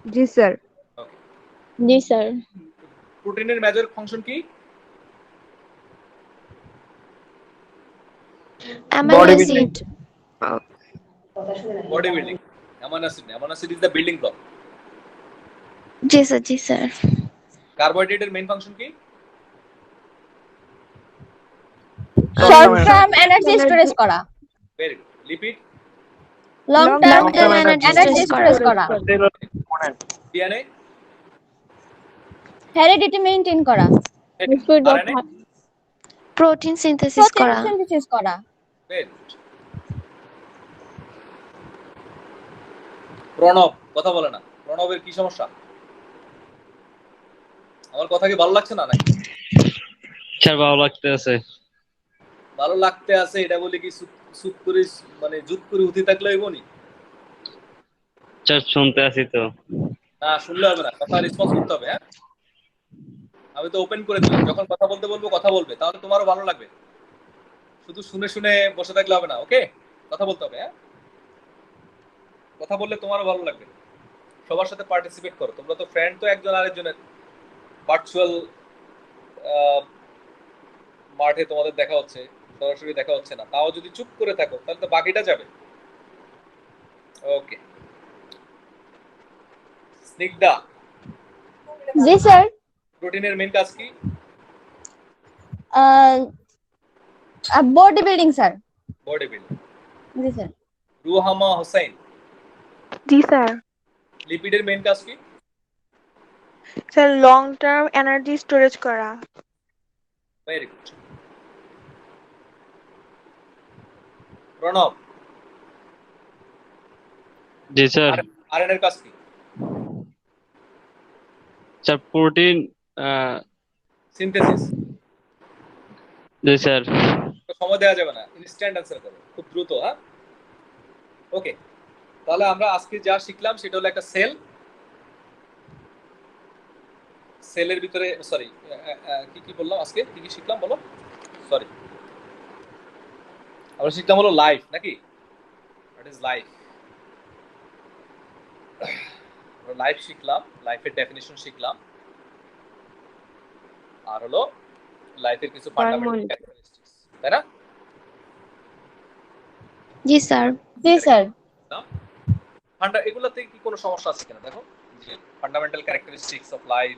জি স্যার। ওকে। জি স্যার। প্রোটিনের মেজর ফাংশন কি? Amino Body building. Acid. Body building. Amino acid is the building block. জি স্যার, জি স্যার। কার্বোহাইড্রেটের মেইন ফাংশন কি? শর্ট টার্ম এনার্জি স্টোরেজ করা। Very good. Lipid? Long term Long-term energy energy storage storage করা। DNA? Heredity maintain করা। RNA? Protein synthesis করা। Synthesis করা। Very good. Pranab কথা বলে না, প্রণবের কি সমস্যা? আমার কথা কি ভালো লাগছে না নাকি? স্যার ভালো লাগতে আছে। ভালো লাগতে আছে এটা বলে কি চুপ করে মানে জুত করে উঠে থাকলে হইব নি? স্যার শুনতে আছি তো। না শুনলে হবে না, কথা রেসপন্স করতে হবে। হ্যাঁ, আমি তো ওপেন করে দিলাম, যখন কথা বলতে বলবো কথা বলবে, তাহলে তোমারও ভালো লাগবে। শুধু শুনে শুনে বসে থাকলে হবে না। ওকে, কথা বলতে হবে। হ্যাঁ, কথা বললে তোমারও ভালো লাগবে। সবার সাথে পার্টিসিপেট করো। তোমরা তো ফ্রেন্ড তো একজন আরেকজনের, ভার্চুয়াল মাঠে তোমাদের দেখা হচ্ছে, সরাসরি দেখা হচ্ছে না। তাও যদি চুপ করে থাকো তাহলে তো বাকিটা যাবে। ওকে, স্নিগ্ধা জি স্যার। প্রোটিনের মেন কাজ কি? Body building sir. Body building. জি স্যার। রুহামা হোসেন জি স্যার। লিপিডের মেন কাজ কি? Sir long term energy storage করা। Very good. প্রণব জি স্যার। আরএনএর কাজ কি? Sir protein synthesis. জি স্যার। সময় দেওয়া যাবে না, ইনস্ট্যান্ট অ্যান্সার করো খুব দ্রুত। হ্যাঁ, ওকে। তাহলে আমরা আজকে যা শিখলাম সেটা হলো একটা সেলের ভিতরে, সরি কি কি বললাম আজকে, কি কি শিখলাম বলো? সরি, আমরা শিখলাম হলো লাইফ নাকি? What is life? আমরা লাইফ শিখলাম, লাইফের ডেফিনিশন শিখলাম, আর হলো লাইফের কিছু ফান্ডামেন্টাল ক্যারেক্টারিস্টিক্স, তাই না? জি স্যার। জি স্যার। এগুলাতে কি কোনো সমস্যা আছে কিনা দেখো। যে ফান্ডামেন্টাল ক্যারেক্টারিস্টিক্স অফ লাইফ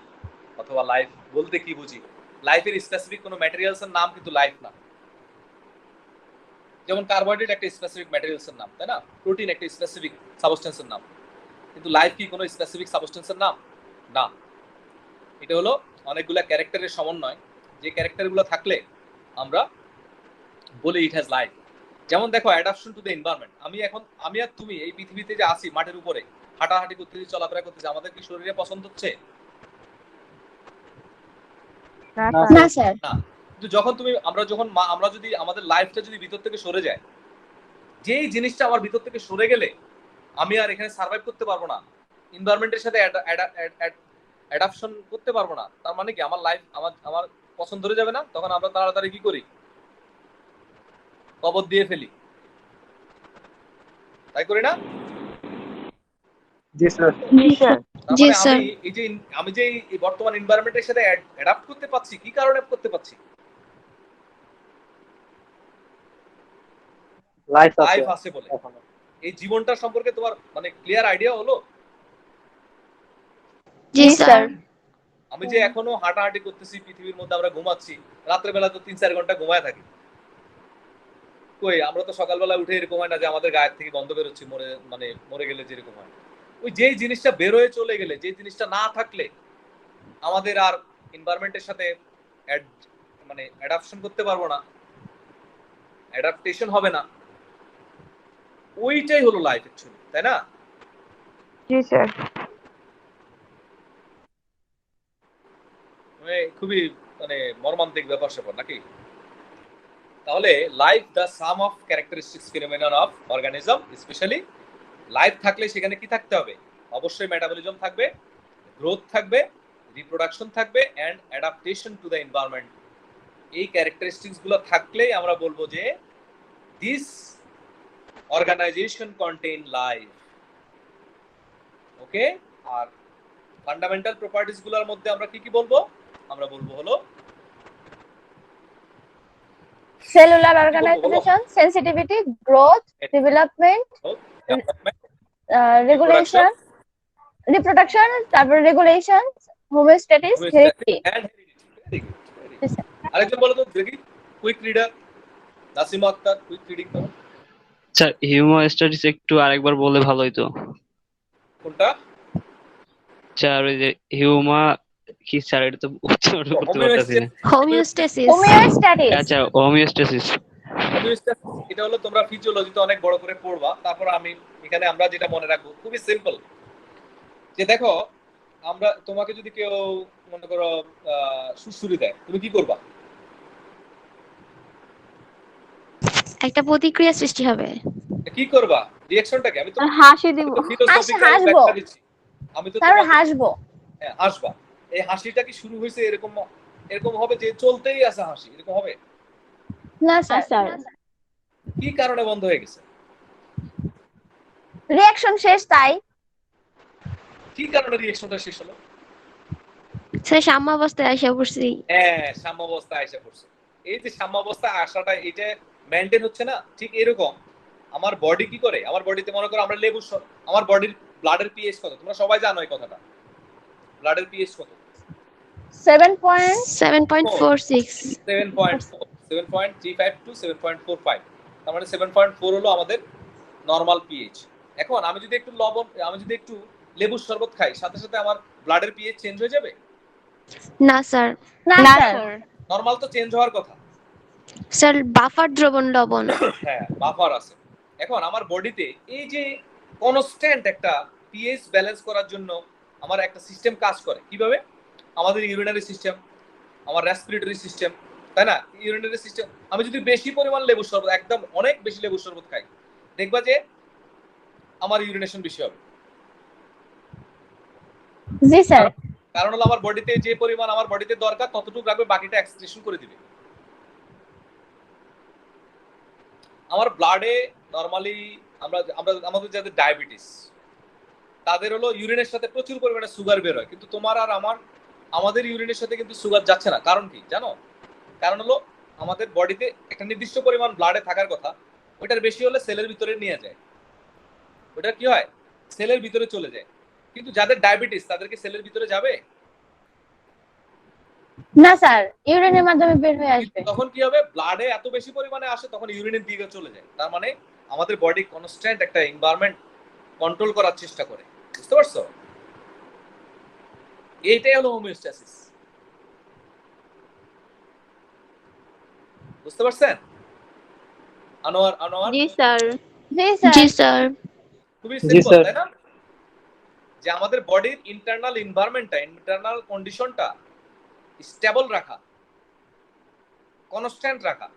অথবা লাইফ বলতে কি বুঝি, লাইফের স্পেসিফিক কোনো ম্যাটেরিয়ালস এর নাম কিন্তু লাইফ না। যেমন কার্বোহাইড্রেট একটা স্পেসিফিক ম্যাটেরিয়ালস এর নাম, তাই না? প্রোটিন একটা স্পেসিফিক সাবস্টেন্সের নাম, কিন্তু লাইফ কি কোনো স্পেসিফিক সাবস্টেন্সের নাম? না। এটা হলো অনেকগুলা ক্যারেক্টারের সমন্বয়, যে ক্যারেক্টারগুলো থাকলে আমরা বলি ইট হ্যাজ লাইফ। যেমন দেখো অ্যাডাপশন টু দ্য এনভায়রনমেন্ট। আমি আর তুমি এই পৃথিবীতে যে আসি মাটির উপরে হাঁটাহাঁটি করতেছি, চলাফেরা করতেছি, আমাদের কি শরীরে পছন্দ হচ্ছে? না স্যার। না। কিন্তু যখন আমরা যদি আমাদের লাইফটা যদি ভিতর থেকে সরে যায়, যেই জিনিসটা আমার ভিতর থেকে সরে গেলে আমি আর এখানে সার্ভাইভ করতে পারবো না, এনভায়রনমেন্টের সাথে অ্যাডাপশন করতে পারবো না, তার মানে কি আমার লাইফ আমার পছন্দ ধরে যাবে না? তখন আমরা তাড়াতাড়ি কি করি? কবর দিয়ে ফেলি, তাই করি না? জি স্যার। জি স্যার। তার জি মানে স্যার। আমি যে এই বর্তমান এনভায়রনমেন্টের সাথে অ্যাডাপ্ট করতে পারছি, কি কারণে করতে পারছি? লাইফ লাইফ আছে বলে। এই জীবনটা সম্পর্কে তোমার মানে ক্লিয়ার আইডিয়া হলো? জি স্যার। আমি যে এখনো হাঁটাহাঁটি করতেছি পৃথিবীর মধ্যে, আমরা ঘুমাচ্ছি, রাত্রে বেলা তো 3-4 ঘন্টা ঘুমায় থাকি। কই আমরা তো সকালবেলা উঠে এরকম হয় না যে আমাদের গায়ের থেকে গন্ধ বেরোচ্ছে মরে গেলে যেরকম হয়। ওই যেই জিনিসটা বের হয়ে চলে গেলে, যে জিনিসটা না থাকলে আমাদের আর এনভায়রনমেন্টের সাথে অ্যাডাপশন করতে পারবো না, অ্যাডাপ্টেশন হবে না, ওইটাই হলো লাইফ অ্যাকচুয়ালি, তাই না? জি স্যার। খুবই মর্মান্তিক ব্যাপার স্যাপার নাকি? তাহলে life the sum of characteristics ফিনোমেনন of organism. Specially life থাকলে সেখানে কি থাকতে হবে? অবশ্যই মেটাবলিজম থাকবে, গ্রোথ থাকবে, রিপ্রোডাকশন থাকবে, and adaptation to the environment. এই ক্যারেক্টারিস্টিক্স গুলো থাকলেই আমরা বলবো যে this organization contain life. Okay. আর ফান্ডামেন্টাল প্রপার্টিজ গুলোর মধ্যে আমরা কি কি বলবো? আমরা বলবো হলো cellular organization, sensitivity, growth, development, regulation, reproduction, তারপর রেগুলেশন, হোমিওস্ট্যাটিস, হেরিডিটি। আরেকজন বলো তো দেখি, quick reader Nasima Akter, quick reading করো। স্যার হিউম্যানোস্ট্যাটিস একটু আরেকবার বললে ভালো হতো। কোনটা? স্যার ওই যে হিউমা কি স্যার, এটা তো উচ্চারণ করতে পারতেছি না। হোমিওস্ট্যাসিস। হোমিওস্ট্যাটিস। আচ্ছা হোমিওস্ট্যাসিস। এটা হলো তোমরা ফিজিওলজিতে অনেক বড় করে পড়বা, তারপর এখানে আমরা যেটা মনে রাখবো খুবই সিম্পল, যে দেখো তোমাকে যদি কেউ মনে করো সুড়সুড়ি দেয়, তুমি কি করবা? একটা প্রতিক্রিয়া সৃষ্টি হবে। কি করবা? রিঅ্যাকশনটা কি? আমি তো হাসি দিব। ফিলোসফিক্যাল হাসবো। ব্যাখ্যা দিচ্ছি। আমি তো তারপর হাসবো। হ্যাঁ, হাসবা। এই হাসিটা কি শুরু হয়েছে এরকম হবে যে চলতেই আছে হাসি, এরকম হবে? না স্যার। কি কারণে বন্ধ হয়ে গেছে? রিঅ্যাকশন শেষ তাই। কি কারণে রিঅ্যাকশনটা শেষ হলো? স্যার সাম্যাবস্থায় আইসা পড়ছি। হ্যাঁ, সাম্যাবস্থায় আইসা পড়ছে। এই যে সাম্যাবস্থায় আসাটা, এটা মেইনটেইন হচ্ছে না। ঠিক এরকম আমার বডি কি করে? আমার বডিতে মনে করো আমরা আমার বডির ব্লাডের পিএইচ কত? তোমরা সবাই জানো এই কথাটা। ব্লাডের পিএইচ কত? 7.46। 7.352 7.45। তার মানে 7.4 হলো আমাদের নরমাল পিএইচ। এখন আমি যদি একটু লেবুর শরবত খাই, সাথে সাথে আমার ব্লাডের পিএইচ চেঞ্জ হয়ে যাবে? না স্যার। না স্যার। নরমাল তো চেঞ্জ হওয়ার কথা। স্যার বাফার দ্রবণ লবণ। হ্যাঁ, বাফার আছে। এখন আমার বডিতে এই যে কনস্ট্যান্ট একটা পিএইচ ব্যালেন্স করার জন্য আমার একটা সিস্টেম কাজ করে। কিভাবে? আমাদের ইউরিনারি সিস্টেম, আমার রেসপিরেটরি সিস্টেম, তাই না? Urinary system. আমি যদি বেশি পরিমাণ লেবুর শরবত, একদম অনেক বেশি লেবুর শরবত খাই, দেখবা যে আমার ইউরিনেশন বেশি হবে। জি স্যার। কারণ হলো আমার বডিতে যে পরিমাণ আমার বডিতে দরকার ততটুকু রাখবে, বাকিটা এক্সক্রিশন করে দিবে। আমার ব্লাডে নরমালি আমাদের যাদের ডায়াবেটিস, তাদের হলো ইউরিনের সাথে প্রচুর পরিমাণে সুগার বের হয়, কিন্তু তোমার আর আমাদের ইউরিনের সাথে কিন্তু সুগার যাচ্ছে না। কারণ কি জানো? কারণ হলো আমাদের বডিতে একটা নির্দিষ্ট পরিমাণ ব্লাডে থাকার কথা, ওইটার বেশি হলে সেলের ভিতরে নিয়ে যায়, ওইটা কি হয়? সেলের ভিতরে চলে যায়। কিন্তু যাদের ডায়াবেটিস, তাদেরকে সেলের ভিতরে যাবে না স্যার, ইউরিনের মাধ্যমে বের হয়ে আসবে। তখন কি হবে? ব্লাডে এত বেশি পরিমাণে আসে, তখন ইউরিনের দিকে চলে যায়। তার মানে আমাদের বডি কনস্ট্যান্ট একটা এনভায়রনমেন্ট কন্ট্রোল করার চেষ্টা করে। বুঝতে পারছো? এইটাই হলো হোমিওস্ট্যাসিস। বুঝতে পারছেন আনোয়ার? জি স্যার। জি স্যার। খুবই জি সিম্পল, স্যার। তাই না? যে আমাদের বডির ইন্টারনাল এনভায়রনমেন্টটা, ইন্টারনাল কন্ডিশনটা স্টেবল রাখা, কনস্ট্যান্ট রাখা,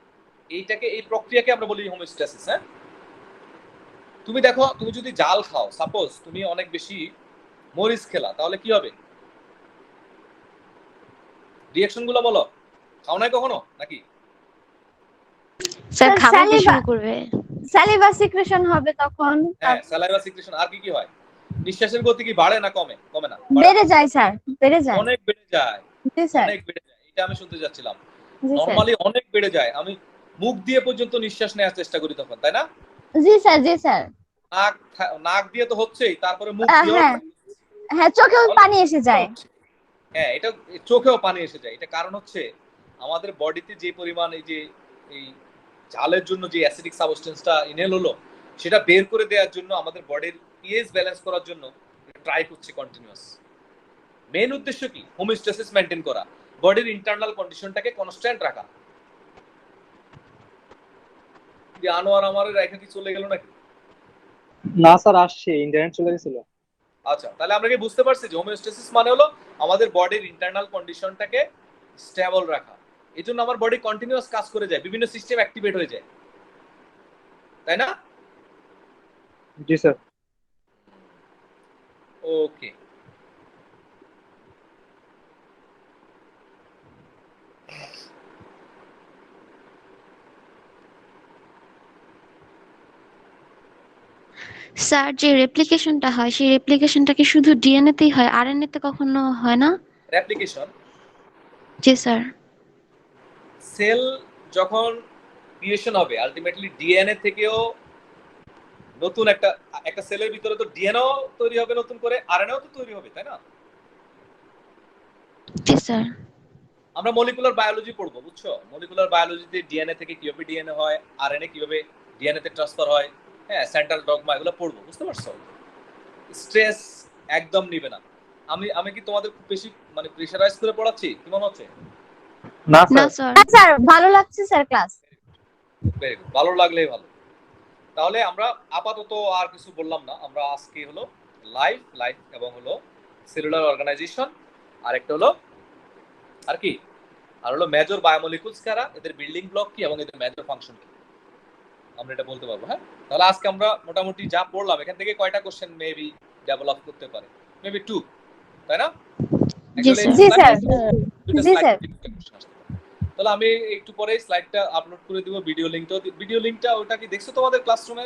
এই প্রক্রিয়াকে আমরা বলি হোমিওস্ট্যাসিস। হ্যাঁ, তুমি দেখো, তুমি যদি জাল খাও, সাপোজ তুমি অনেক বেশি মরিচ খেলা, তাহলে কি হবে? রিঅ্যাকশন গুলো বলো। খাও নাই কখনো নাকি? স্যার স্যার ঘামাইতে শুরু করবে। স্যালিভা সিক্রেশন হবে তখন। হ্যাঁ, স্যালাইভা সিক্রেশন। আর কি কি হয়? নিঃশ্বাসের গতি কি বাড়ে না কমে? কমে না, বেড়ে যায় স্যার, বেড়ে যায়। অনেক বেড়ে যায়। জি স্যার। অনেক বেড়ে যায়, এটা আমি শুনতে যাচ্ছিলাম। জি স্যার। নরমালি অনেক বেড়ে যায়। আমি মুখ দিয়ে পর্যন্ত নিঃশ্বাস নেওয়ার চেষ্টা করি তখন, তাই না? জি স্যার। জি স্যার। নাক নাক দিয়ে তো হচ্ছেই, তারপরে মুখ দিয়েও হ্যাঁ হ্যাঁ, চোখেও পানি এসে যায়। হ্যাঁ, এটা চোখেও পানি এসে যায়। এটা কারণ হচ্ছে আমাদের বডিতে যে পরিমাণ এই ঝালের জন্য যে অ্যাসিডিক সাবস্টেন্সটা ইনহেল হলো, সেটা বের করে দেওয়ার জন্য আমাদের বডির পিএইচ ব্যালেন্স করার জন্য ট্রাই করছে কন্টিনিউয়াস। মেইন উদ্দেশ্য কি? হোমিওস্ট্যাসিস মেইনটেইন করা, বডির ইন্টারনাল কন্ডিশনটাকে কনস্ট্যান্ট রাখা। যে আনোয়ার আমারে রেখে কি চলে গেল নাকি? না স্যার, আসছে, ইন্টারনেট চলে গেছিল। আচ্ছা, তাহলে আমরা কি বুঝতে পারছি যে হোমিওস্ট্যাসিস মানে হলো আমাদের বডির ইন্টারনাল কন্ডিশনটাকে স্টেবল রাখা। এই জন্য আমার বডি কন্টিনিউয়াস কাজ করে যায়, বিভিন্ন সিস্টেম অ্যাক্টিভেট হয়ে যায়, তাই না? জি স্যার। ওকে, স্যার যে রেপ্লিকেশনটা হয় সেই রেপ্লিকেশনটা কি শুধু ডিএনএ তেই হয়, আরএনএ তে কখনো হয় না? রেপ্লিকেশন, জি স্যার। সেল যখন ক্রিয়েশন হবে, আলটিমেটলি ডিএনএ থেকেও নতুন একটা একটা সেলের ভিতরে তো ডিএনএও তৈরি হবে নতুন করে, আরএনএও তো তৈরি হবে, তাই না? জি স্যার। আমরা মলিকুলার বায়োলজি পড়বো, বুঝছো? মলিকুলার বায়োলজিতে ডিএনএ থেকে কিভাবে ডিএনএ হয়, আরএনএ কিভাবে ডিএনএ তে ট্রান্সফার হয়, হ্যাঁ, সেন্ট্রাল ডগমা, এগুলো পড়বো, বুঝতে পারছো? স্ট্রেস একদম নিবে না। আমি কি তোমাদের খুব বেশি মানে প্রেশারাইজ করে পড়াচ্ছি? কি মনে হচ্ছে? না না স্যার। স্যার। হ্যাঁ স্যার, ভালো লাগছে স্যার ক্লাস। ভেরি গুড, ভালো লাগলেই ভালো। তাহলে আমরা আপাতত আর কিছু বললাম না। আমরা আজকে হলো লাইফ এবং হলো সেলুলার অর্গানাইজেশন, আর একটা হলো আর কি, আর হলো মেজর বায়োমলিকুলস কারা, এদের বিল্ডিং ব্লক কি এবং এদের মেজর ফাংশন কি, আমরা এটা বলতে পারবো। হ্যাঁ, তাহলে আজকে আমরা মোটামুটি যা পড়লাম, এখান থেকে কয়টা কোশ্চেন মেবি ডেভেলপ করতে পারে? মেবি 2, তাই না? জি Actually, স্যার। জি স্যার। দুটো জি স্লাইড স্যার। তাহলে আমি একটু পরে স্লাইডটা আপলোড করে দিব, ভিডিও লিংকটা ওটা কি দেখছো তোমাদের ক্লাসরুমে?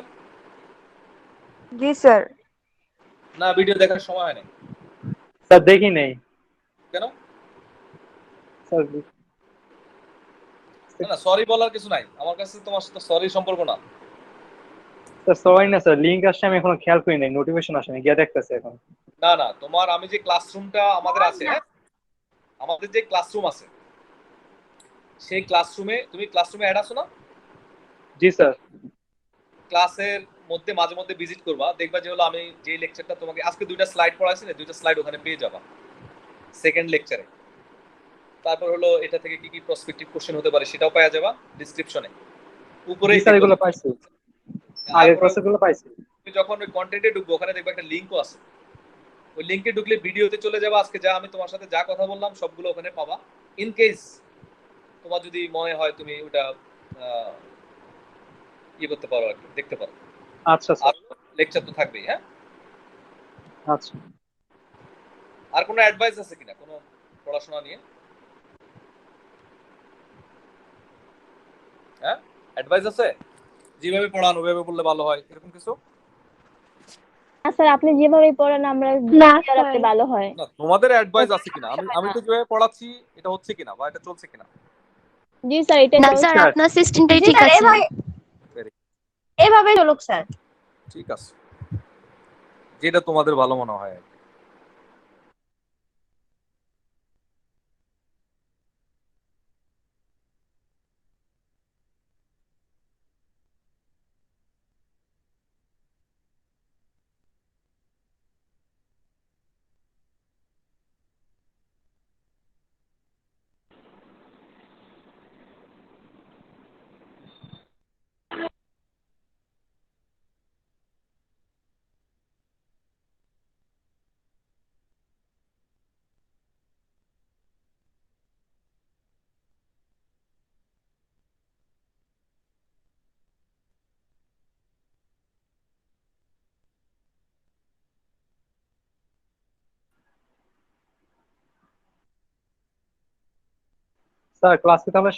জি স্যার। না, ভিডিও দেখার সময় হয় না স্যার দেখি নেই কেন? স্যার। না, সরি বলার কিছু নাই, আমার কাছে তোমার সাথে সরি সম্পর্ক না। স্যার সরি না স্যার, লিংক আসছে, আমি এখনো খেয়াল করি নাই, নোটিফিকেশন আসেনি, গিয়ে দেখতেছি এখন। না, তোমার আমি যে ক্লাসরুমটা আমাদের আছে, হ্যাঁ, আমাদের যে ক্লাসরুম আছে, সেই ক্লাসরুমে তুমি ক্লাসরুমে অ্যাড আছো না? জি স্যার। ক্লাসের মধ্যে মাঝে মধ্যে ভিজিট করবা, দেখবা যে হলো আমি যে লেকচারটা তোমাকে আজকে 2টা স্লাইড পড়াইছি না, 2টা স্লাইড ওখানে পেয়ে যাবা সেকেন্ড লেকচারে। তারপর হলো এটা থেকে কি কি প্রসপেক্টিভ কোশ্চেন হতে পারে সেটাও পাওয়া যাবা ডেসক্রিপশনে উপরেই স্যার দেখবা। এগুলো পাইছি, আগের ক্লাসগুলো পাইছি। তুমি যখন ওই কন্টেন্টে ঢুকবো, ওখানে দেখবা একটা লিংকও আছে, ওই লিংকে ঢুকলে ভিডিওতে চলে যাবা। আজকে যা আমি তোমার সাথে যা কথা বললাম সবগুলো ওখানে পাবা। ইন কেস তোমার যদি মনে হয় তুমি ওটা ইয়ে করতে পারো আর কি, দেখতে পারো। আচ্ছা আর স্যার। লেকচার তো থাকবেই। হ্যাঁ, আচ্ছা। আর কোনো অ্যাডভাইস আছে কিনা কোনো পড়াশোনা নিয়ে? হ্যাঁ, অ্যাডভাইস আছে যেভাবে পড়ানো ওইভাবে বললে ভালো হয়, এরকম কিছু? স্যার আপনি যেভাবে পড়ান আমরা না রাখতে স্যার। ভালো হয়। না, তোমাদের অ্যাডভাইস আছে কিনা, আমি তো যেভাবে পড়াচ্ছি এটা হচ্ছে কিনা বা এটা চলছে কিনা? জি স্যার, এটা না চলছে। Sir, sir. আপনার সিস্টেমটাই জি ঠিক স্যার, আছে। এভাবে চলুক স্যার। ঠিক আছে, যেটা তোমাদের ভালো মনে হয়। স্যার ক্লাসে তাহলে